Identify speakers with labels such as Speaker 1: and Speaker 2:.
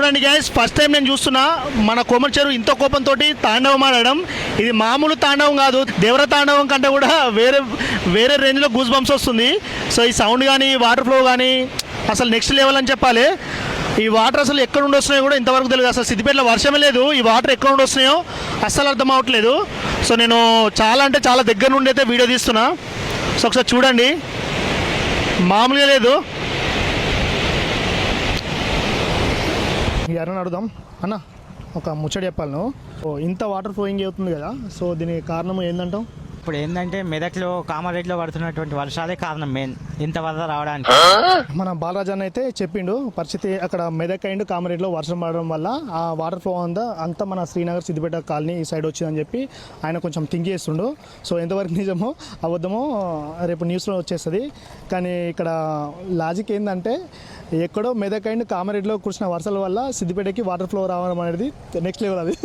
Speaker 1: చూడండి guys, first time నేను చూస్తున్నా మన కోమటి చెరువు ఇంత కోపంతో తాండవం ఆడడం. ఇది మామూలు తాండవం కాదు, దేవర తాండవం కంటే కూడా వేరే వేరే రేంజ్లో గూస్ బంప్స్ వస్తుంది. సో ఈ సౌండ్ కానీ వాటర్ ఫ్లో కానీ అసలు నెక్స్ట్ లెవెల్ అని చెప్పాలి. ఈ వాటర్ అసలు ఎక్కడ నుండి వస్తున్నాయో కూడా ఇంతవరకు తెలియదు. అసలు సిద్దిపేటలో వర్షమే లేదు, ఈ వాటర్ ఎక్కడ నుండి వస్తున్నాయో అస్సలు అర్థం అవ్వట్లేదు. సో నేను చాలా అంటే చాలా దగ్గర నుండి అయితే వీడియో తీస్తున్నా. సో ఒకసారి చూడండి, మామూలుగా లేదు. ఎవరైనా అడుగుదాం అన్న, ఒక ముచ్చట చెప్పాలి నువ్వు. ఇంత వాటర్ ఫ్లోయింగ్ అవుతుంది కదా, సో దీనికి కారణం ఏందంటావు?
Speaker 2: ఇప్పుడు ఏంటంటే మెదక్లో కామారెడ్డిలో పడుతున్నటువంటి వర్షాలే కారణం మెయిన్ ఇంత వరద రావడానికి.
Speaker 1: మన బాలరాజన్ అయితే చెప్పిండు పరిస్థితి. అక్కడ మెదక్ అండ్ కామారెడ్డిలో వర్షం పడడం వల్ల ఆ వాటర్ ఫ్లో అంతా మన శ్రీనగర్ సిద్దిపేట కాలనీ ఈ సైడ్ వచ్చిందని చెప్పి ఆయన కొంచెం థింక్ చేస్తుండు. సో ఎంతవరకు నిజమో అబద్ధమో రేపు న్యూస్లో వచ్చేస్తుంది. కానీ ఇక్కడ లాజిక్ ఏంటంటే ఎక్కడో మెదక్ అండ్ కామారెడ్డిలో కురిసిన వర్షాల వల్ల సిద్దిపేటకి వాటర్ ఫ్లో రావడం అనేది నెక్స్ట్ లెవెల్ అది.